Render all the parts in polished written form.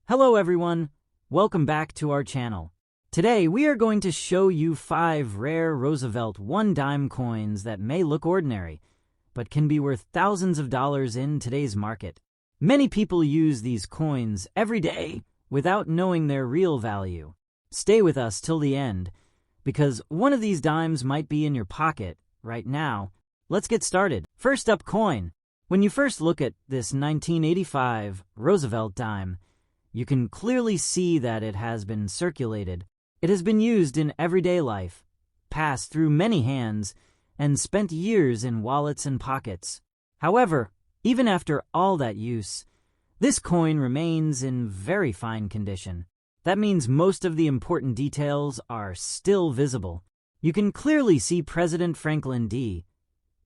Hello everyone, welcome back to our channel. Today we are going to show you 5 rare Roosevelt 1-dime coins that may look ordinary, but can be worth thousands of dollars in today's market. Many people use these coins every day without knowing their real value. Stay with us till the end, because one of these dimes might be in your pocket right now. Let's get started. First up, coin. When you first look at this 1985 Roosevelt dime, you can clearly see that it has been circulated. It has been used in everyday life, passed through many hands, and spent years in wallets and pockets. However, even after all that use, this coin remains in very fine condition. That means most of the important details are still visible. You can clearly see President Franklin D.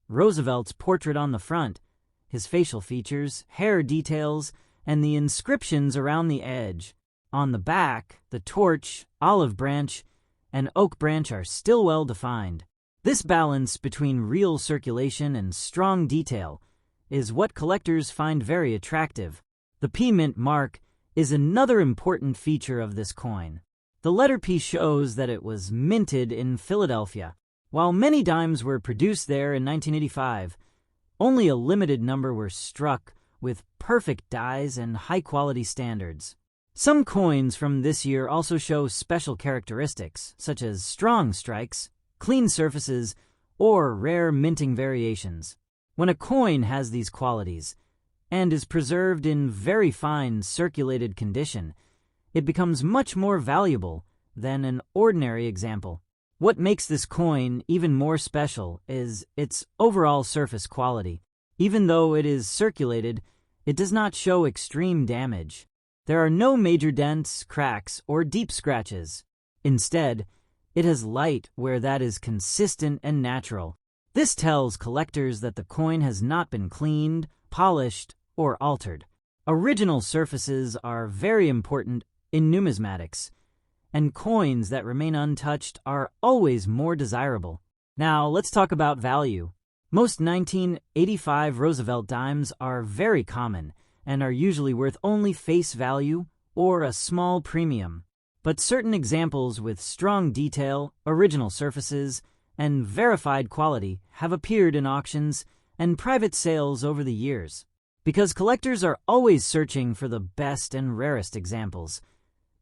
Roosevelt's portrait on the front, his facial features, hair details, and the inscriptions around the edge. On the back, the torch, olive branch, and oak branch are still well defined. This balance between real circulation and strong detail is what collectors find very attractive. The P mint mark is another important feature of this coin. The letter P shows that it was minted in Philadelphia. While many dimes were produced there in 1985, only a limited number were struck with perfect dies and high-quality standards. Some coins from this year also show special characteristics, such as strong strikes, clean surfaces, or rare minting variations. When a coin has these qualities, and is preserved in very fine circulated condition, it becomes much more valuable than an ordinary example. What makes this coin even more special is its overall surface quality. Even though it is circulated, it does not show extreme damage. There are no major dents, cracks, or deep scratches. Instead, it has light where that is consistent and natural. This tells collectors that the coin has not been cleaned, polished, or altered. Original surfaces are very important in numismatics, and coins that remain untouched are always more desirable. Now, let's talk about value. Most 1985 Roosevelt dimes are very common and are usually worth only face value or a small premium. But certain examples with strong detail, original surfaces, and verified quality have appeared in auctions and private sales over the years. Because collectors are always searching for the best and rarest examples,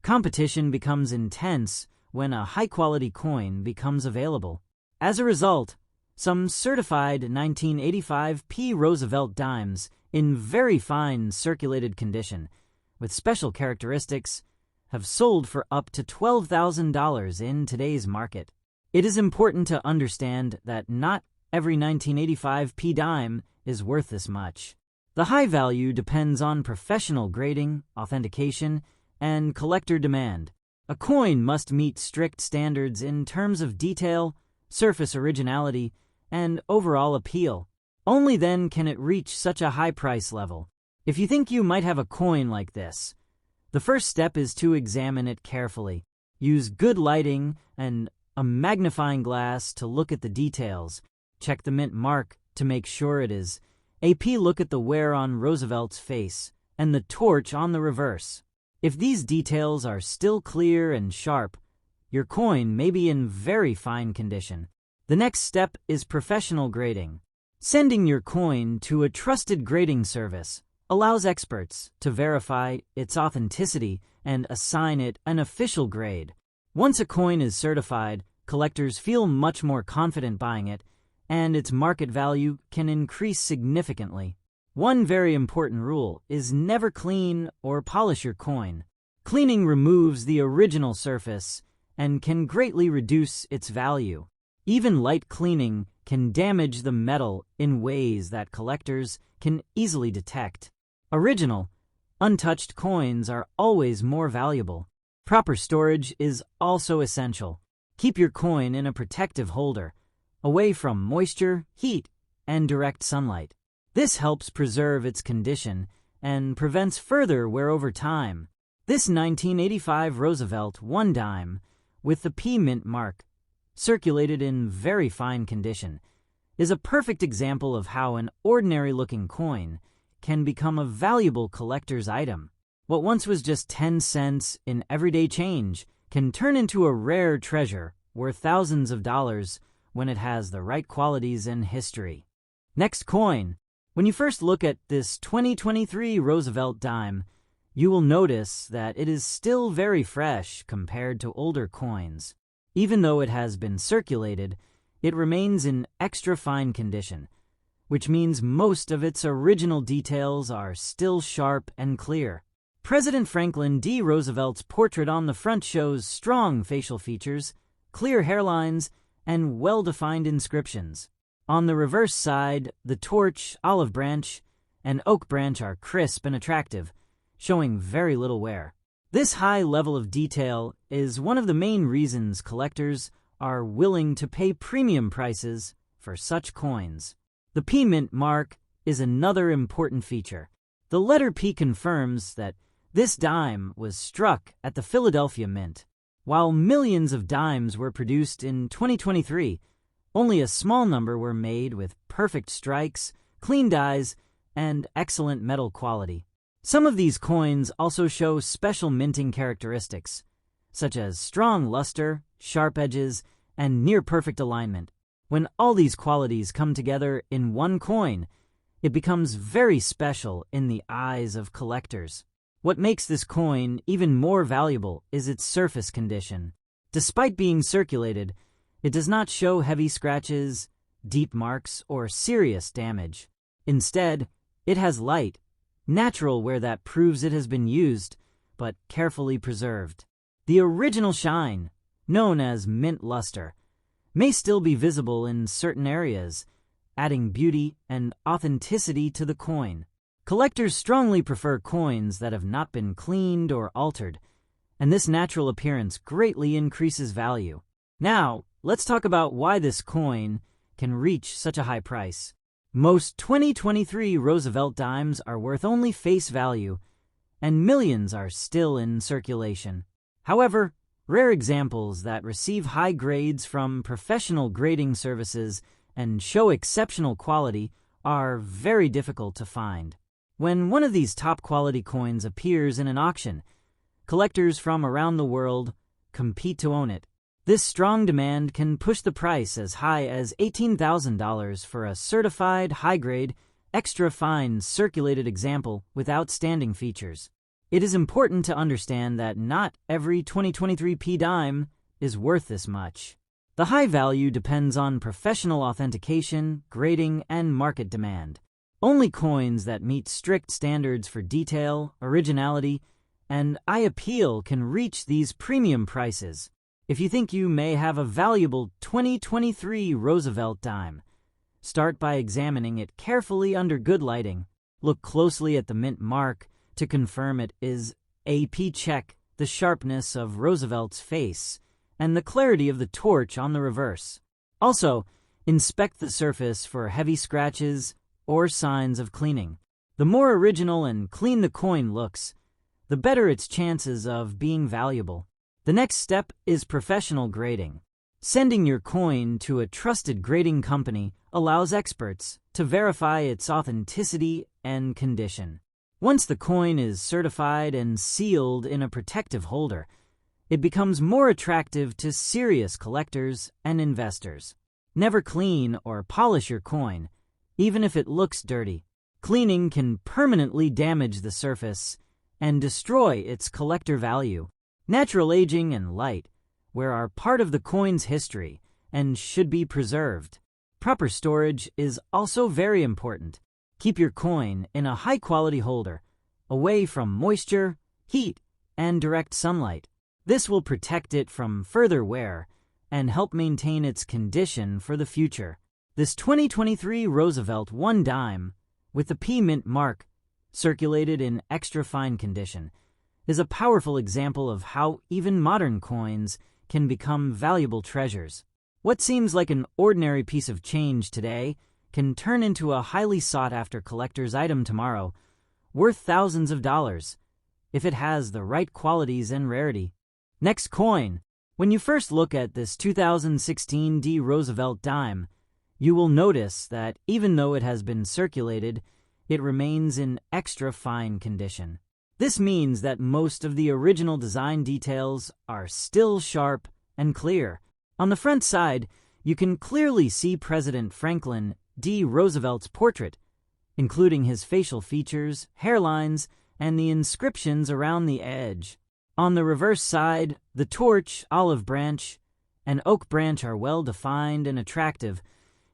competition becomes intense when a high-quality coin becomes available. As a result, some certified 1985 P. Roosevelt dimes in very fine circulated condition, with special characteristics, have sold for up to $12,000 in today's market. It is important to understand that not every 1985 P dime is worth this much. The high value depends on professional grading, authentication, and collector demand. A coin must meet strict standards in terms of detail, surface originality, and overall appeal. Only then can it reach such a high price level. If you think you might have a coin like this, the first step is to examine it carefully. Use good lighting and a magnifying glass to look at the details. Check the mint mark to make sure it is. Look at the wear on Roosevelt's face and the torch on the reverse. If these details are still clear and sharp, your coin may be in very fine condition. The next step is professional grading. Sending your coin to a trusted grading service allows experts to verify its authenticity and assign it an official grade. Once a coin is certified, collectors feel much more confident buying it, and its market value can increase significantly. One very important rule is never clean or polish your coin. Cleaning removes the original surface and can greatly reduce its value. Even light cleaning can damage the metal in ways that collectors can easily detect. Original, untouched coins are always more valuable. Proper storage is also essential. Keep your coin in a protective holder, away from moisture, heat, and direct sunlight. This helps preserve its condition and prevents further wear over time. This 1985 Roosevelt 1-dime with the P mint mark, circulated in very fine condition, is a perfect example of how an ordinary-looking coin can become a valuable collector's item. What once was just 10 cents in everyday change can turn into a rare treasure worth thousands of dollars when it has the right qualities and history. Next coin. When you first look at this 2023 Roosevelt dime, you will notice that it is still very fresh compared to older coins. Even though it has been circulated, it remains in extra fine condition, which means most of its original details are still sharp and clear. President Franklin D. Roosevelt's portrait on the front shows strong facial features, clear hairlines, and well-defined inscriptions. On the reverse side, the torch, olive branch, and oak branch are crisp and attractive, showing very little wear. This high level of detail is one of the main reasons collectors are willing to pay premium prices for such coins. The P mint mark is another important feature. The letter P confirms that this dime was struck at the Philadelphia Mint. While millions of dimes were produced in 2023, only a small number were made with perfect strikes, clean dies, and excellent metal quality. Some of these coins also show special minting characteristics, such as strong luster, sharp edges, and near-perfect alignment. When all these qualities come together in one coin, it becomes very special in the eyes of collectors. What makes this coin even more valuable is its surface condition. Despite being circulated, it does not show heavy scratches, deep marks, or serious damage. Instead, it has light, natural where that proves it has been used, but carefully preserved. The original shine, known as mint luster, may still be visible in certain areas, adding beauty and authenticity to the coin. Collectors strongly prefer coins that have not been cleaned or altered, and this natural appearance greatly increases value. Now, let's talk about why this coin can reach such a high price. Most 2023 Roosevelt dimes are worth only face value, and millions are still in circulation. However, rare examples that receive high grades from professional grading services and show exceptional quality are very difficult to find. When one of these top-quality coins appears in an auction, collectors from around the world compete to own it. This strong demand can push the price as high as $18,000 for a certified, high-grade, extra-fine circulated example with outstanding features. It is important to understand that not every 2023 P dime is worth this much. The high value depends on professional authentication, grading, and market demand. Only coins that meet strict standards for detail, originality, and eye appeal can reach these premium prices. If you think you may have a valuable 2023 Roosevelt dime, start by examining it carefully under good lighting. Look closely at the mint mark to confirm it is AP. Check the sharpness of Roosevelt's face and the clarity of the torch on the reverse. Also, inspect the surface for heavy scratches or signs of cleaning. The more original and clean the coin looks, the better its chances of being valuable. The next step is professional grading. Sending your coin to a trusted grading company allows experts to verify its authenticity and condition. Once the coin is certified and sealed in a protective holder, it becomes more attractive to serious collectors and investors. Never clean or polish your coin, even if it looks dirty. Cleaning can permanently damage the surface and destroy its collector value. Natural aging and light are part of the coin's history and should be preserved. Proper storage is also very important. Keep your coin in a high-quality holder, away from moisture, heat, and direct sunlight. This will protect it from further wear and help maintain its condition for the future. This 2023 Roosevelt 1 dime, with the P mint mark, circulated in extra fine condition, is a powerful example of how even modern coins can become valuable treasures. What seems like an ordinary piece of change today can turn into a highly sought-after collector's item tomorrow, worth thousands of dollars, if it has the right qualities and rarity. Next coin. When you first look at this 2016 D. Roosevelt dime, you will notice that even though it has been circulated, it remains in extra fine condition. This means that most of the original design details are still sharp and clear. On the front side, you can clearly see President Franklin D. Roosevelt's portrait, including his facial features, hairlines, and the inscriptions around the edge. On the reverse side, the torch, olive branch, and oak branch are well defined and attractive,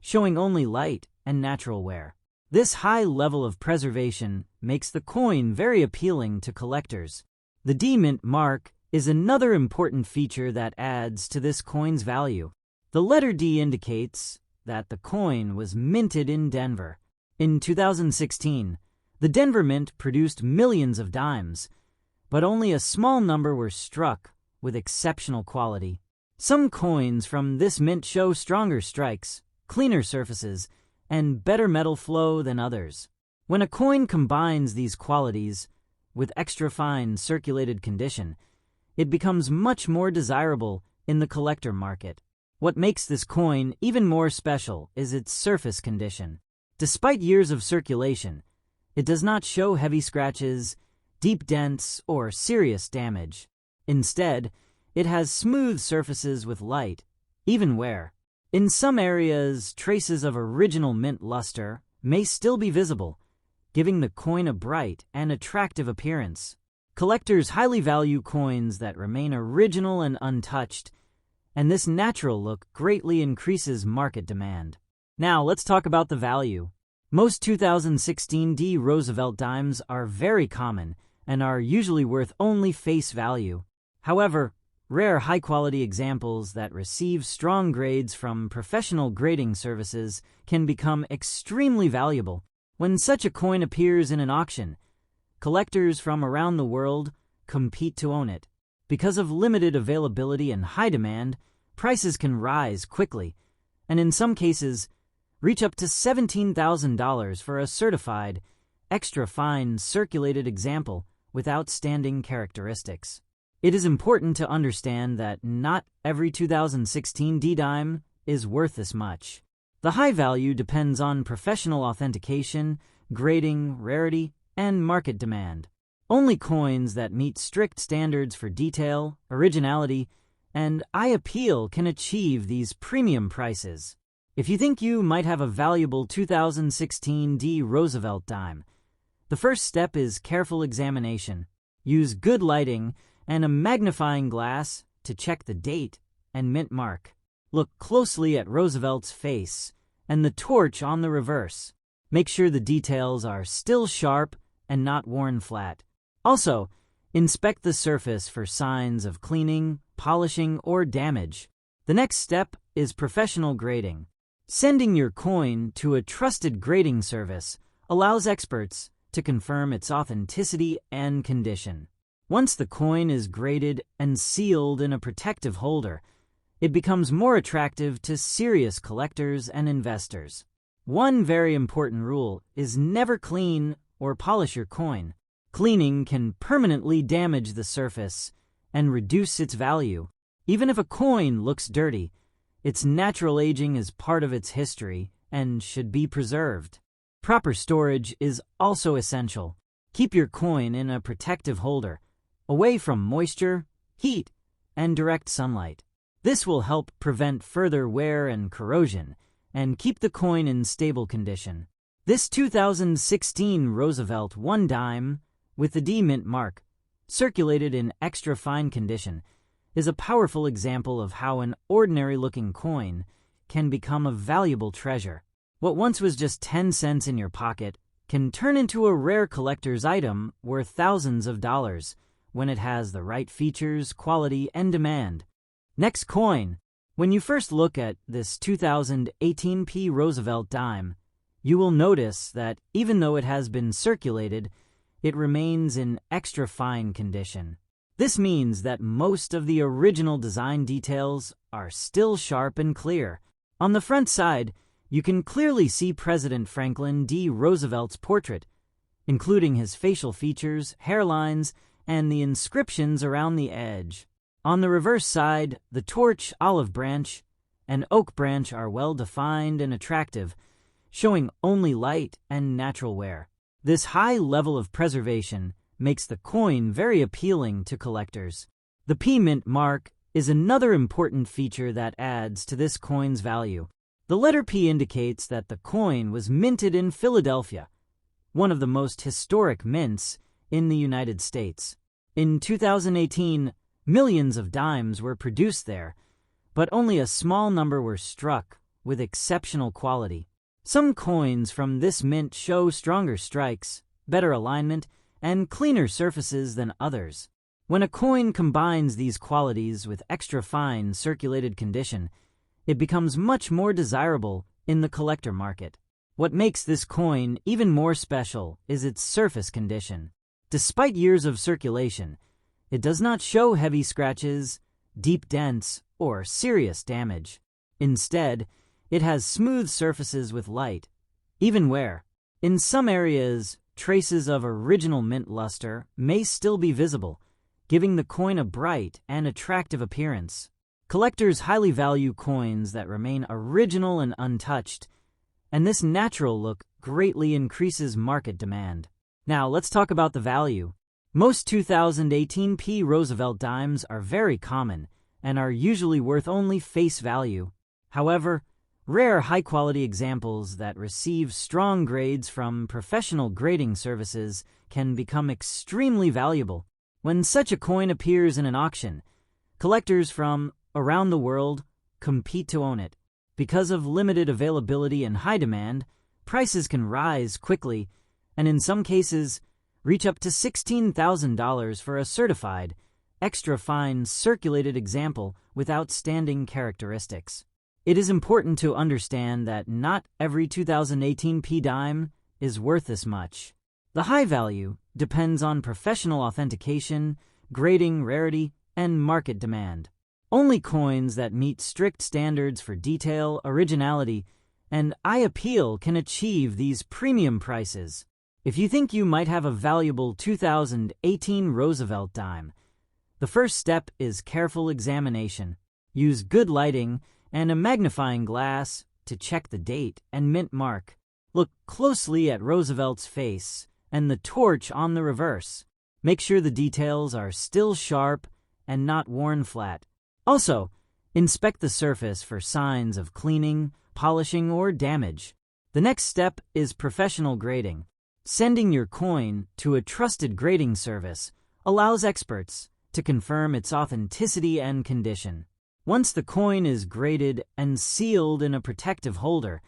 showing only light and natural wear. This high level of preservation makes the coin very appealing to collectors. The D-mint mark is another important feature that adds to this coin's value. The letter D indicates that the coin was minted in Denver. In 2016, the Denver Mint produced millions of dimes, but only a small number were struck with exceptional quality. Some coins from this mint show stronger strikes, cleaner surfaces, and better metal flow than others. When a coin combines these qualities with extra fine circulated condition, it becomes much more desirable in the collector market. What makes this coin even more special is its surface condition. Despite years of circulation, it does not show heavy scratches, deep dents, or serious damage. Instead, it has smooth surfaces with light, even wear. In some areas, traces of original mint luster may still be visible, giving the coin a bright and attractive appearance. Collectors highly value coins that remain original and untouched, and this natural look greatly increases market demand. Now, let's talk about the value. Most 2016 D. Roosevelt dimes are very common and are usually worth only face value. However, rare high-quality examples that receive strong grades from professional grading services can become extremely valuable. When such a coin appears in an auction, collectors from around the world compete to own it. Because of limited availability and high demand, prices can rise quickly, and in some cases, reach up to $17,000 for a certified, extra-fine circulated example with outstanding characteristics. It is important to understand that not every 2016 D-dime is worth this much. The high value depends on professional authentication, grading, rarity, and market demand. Only coins that meet strict standards for detail, originality, and eye appeal can achieve these premium prices. If you think you might have a valuable 2016 D. Roosevelt dime, the first step is careful examination. Use good lighting and a magnifying glass to check the date and mint mark. Look closely at Roosevelt's face and the torch on the reverse. Make sure the details are still sharp and not worn flat. Also, inspect the surface for signs of cleaning, polishing, or damage. The next step is professional grading. Sending your coin to a trusted grading service allows experts to confirm its authenticity and condition. Once the coin is graded and sealed in a protective holder, it becomes more attractive to serious collectors and investors. One very important rule is never clean or polish your coin. Cleaning can permanently damage the surface and reduce its value. Even if a coin looks dirty, its natural aging is part of its history and should be preserved. Proper storage is also essential. Keep your coin in a protective holder, away from moisture, heat, and direct sunlight. This will help prevent further wear and corrosion and keep the coin in stable condition. This 2016 Roosevelt 1 dime with the D-mint mark, circulated in extra fine condition, is a powerful example of how an ordinary-looking coin can become a valuable treasure. What once was just 10 cents in your pocket can turn into a rare collector's item worth thousands of dollars when it has the right features, quality, and demand. Next coin. When you first look at this 2018 P. Roosevelt dime, you will notice that even though it has been circulated, it remains in extra fine condition. This means that most of the original design details are still sharp and clear. On the front side, you can clearly see President Franklin D. Roosevelt's portrait, including his facial features, hairlines, and the inscriptions around the edge. On the reverse side, the torch, olive branch, and oak branch are well defined and attractive, showing only light and natural wear. This high level of preservation makes the coin very appealing to collectors. The P-mint mark is another important feature that adds to this coin's value. The letter P indicates that the coin was minted in Philadelphia, one of the most historic mints in the United States. In 2018, millions of dimes were produced there, but only a small number were struck with exceptional quality. Some coins from this mint show stronger strikes, better alignment, and cleaner surfaces than others. When a coin combines these qualities with extra fine circulated condition, it becomes much more desirable in the collector market. What makes this coin even more special is its surface condition. Despite years of circulation, it does not show heavy scratches, deep dents, or serious damage. Instead, it has smooth surfaces with light, even wear. In some areas, traces of original mint luster may still be visible, giving the coin a bright and attractive appearance. Collectors highly value coins that remain original and untouched, and this natural look greatly increases market demand. Now, let's talk about the value. Most 2018 P Roosevelt dimes are very common and are usually worth only face value. However, rare high-quality examples that receive strong grades from professional grading services can become extremely valuable. When such a coin appears in an auction, collectors from around the world compete to own it. Because of limited availability and high demand, prices can rise quickly, and in some cases, reach up to $16,000 for a certified, extra-fine circulated example with outstanding characteristics. It is important to understand that not every 2018 P dime is worth this much. The high value depends on professional authentication, grading rarity, and market demand. Only coins that meet strict standards for detail, originality, and eye appeal can achieve these premium prices. If you think you might have a valuable 2018 Roosevelt dime, the first step is careful examination. Use good lighting and a magnifying glass to check the date and mint mark. Look closely at Roosevelt's face and the torch on the reverse. Make sure the details are still sharp and not worn flat. Also, inspect the surface for signs of cleaning, polishing, or damage. The next step is professional grading. Sending your coin to a trusted grading service allows experts to confirm its authenticity and condition. Once the coin is graded and sealed in a protective holder,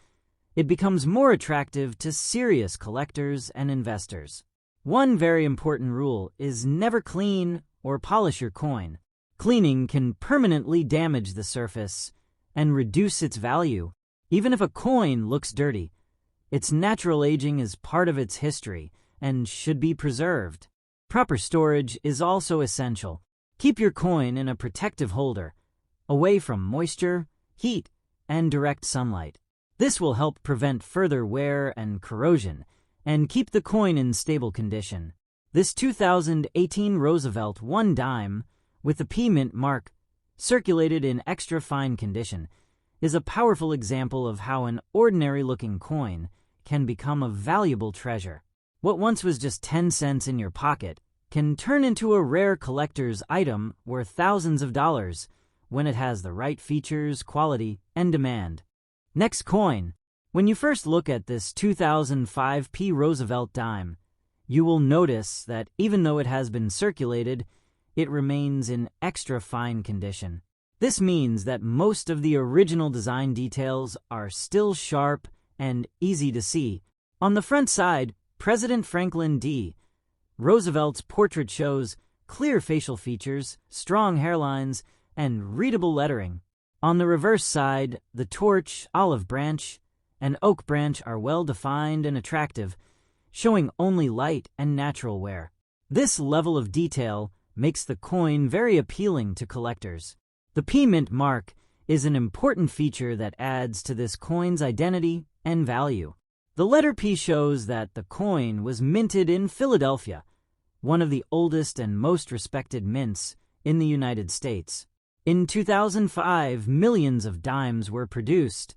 it becomes more attractive to serious collectors and investors. One very important rule is never clean or polish your coin. Cleaning can permanently damage the surface and reduce its value. Even if a coin looks dirty, its natural aging is part of its history and should be preserved. Proper storage is also essential. Keep your coin in a protective holder, away from moisture, heat, and direct sunlight. This will help prevent further wear and corrosion and keep the coin in stable condition. This 2018 Roosevelt 1 dime with the P-mint mark, circulated in extra fine condition, is a powerful example of how an ordinary-looking coin can become a valuable treasure. What once was just 10 cents in your pocket can turn into a rare collector's item worth thousands of dollars when it has the right features, quality, and demand. Next coin. When you first look at this 2005 P Roosevelt dime, you will notice that even though it has been circulated, it remains in extra fine condition. This means that most of the original design details are still sharp and easy to see. On the front side, President Franklin D. Roosevelt's portrait shows clear facial features, strong hairlines, and readable lettering. On the reverse side, the torch, olive branch, and oak branch are well defined and attractive, showing only light and natural wear. This level of detail makes the coin very appealing to collectors. The P-mint mark is an important feature that adds to this coin's identity and value. The letter P shows that the coin was minted in Philadelphia, one of the oldest and most respected mints in the United States. In 2005, millions of dimes were produced,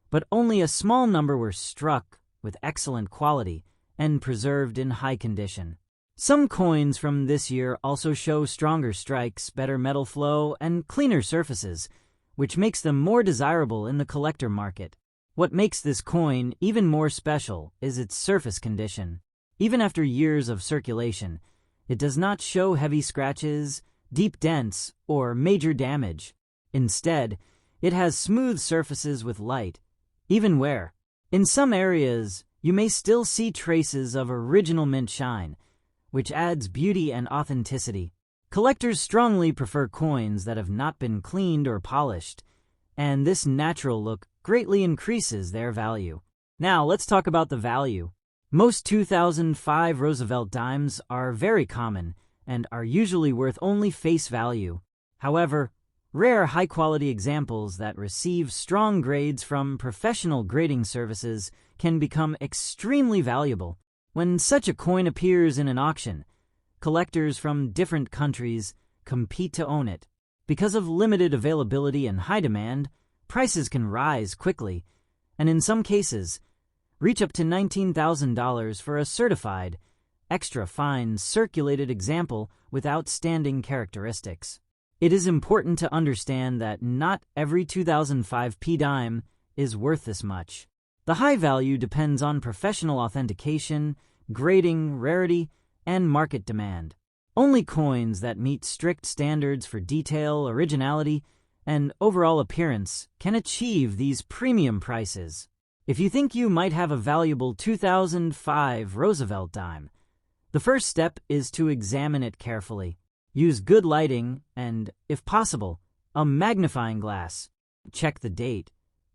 but only a small number were struck with excellent quality and preserved in high condition. Some coins from this year also show stronger strikes, better metal flow, and cleaner surfaces, which makes them more desirable in the collector market. What makes this coin even more special is its surface condition. Even after years of circulation, it does not show heavy scratches, deep dents, or major damage. Instead, it has smooth surfaces with light, even wear. In some areas, you may still see traces of original mint shine, which adds beauty and authenticity. Collectors strongly prefer coins that have not been cleaned or polished, and this natural look greatly increases their value. Now, let's talk about the value. Most 2005 Roosevelt dimes are very common and are usually worth only face value. However, rare high-quality examples that receive strong grades from professional grading services can become extremely valuable. When such a coin appears in an auction, collectors from different countries compete to own it. Because of limited availability and high demand, prices can rise quickly, and in some cases, reach up to $19,000 for a certified, extra-fine circulated example with outstanding characteristics. It is important to understand that not every 2005 P dime is worth this much. The high value depends on professional authentication, grading, rarity, and market demand. Only coins that meet strict standards for detail, originality, and overall appearance can achieve these premium prices. If you think you might have a valuable 2005 Roosevelt dime, the first step is to examine it carefully. Use good lighting and, if possible, a magnifying glass. Check the date,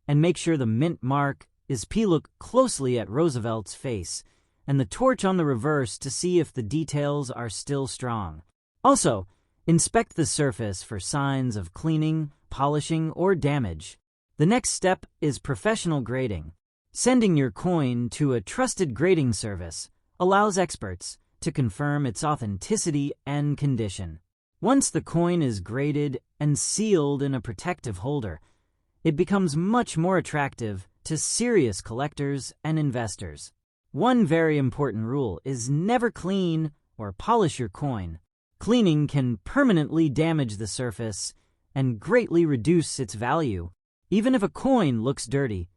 and make sure the mint mark is P. Look closely at Roosevelt's face and the torch on the reverse to see if the details are still strong. Also, inspect the surface for signs of cleaning, polishing, or damage. The next step is professional grading. Sending your coin to a trusted grading service allows experts to confirm its authenticity and condition. Once the coin is graded and sealed in a protective holder, it becomes much more attractive to serious collectors and investors. One very important rule is never clean or polish your coin. Cleaning can permanently damage the surface and greatly reduce its value. Even if a coin looks dirty,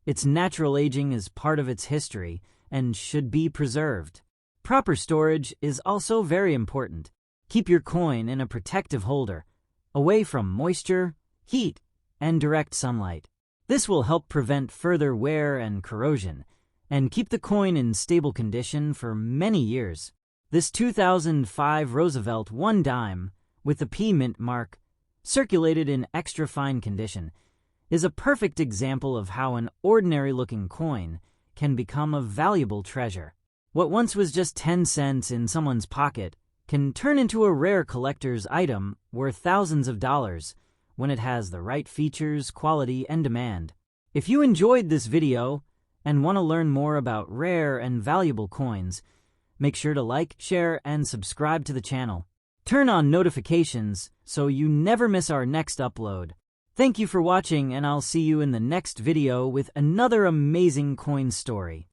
its natural aging is part of its history and should be preserved. Proper storage is also very important. Keep your coin in a protective holder, away from moisture, heat, and direct sunlight. This will help prevent further wear and corrosion, and keep the coin in stable condition for many years. This 2005 Roosevelt 1 dime, with the P mint mark, circulated in extra fine condition, is a perfect example of how an ordinary-looking coin can become a valuable treasure. What once was just 10 cents in someone's pocket can turn into a rare collector's item worth thousands of dollars when it has the right features, quality, and demand. If you enjoyed this video and want to learn more about rare and valuable coins, make sure to like, share, and subscribe to the channel. Turn on notifications so you never miss our next upload. Thank you for watching, and I'll see you in the next video with another amazing coin story.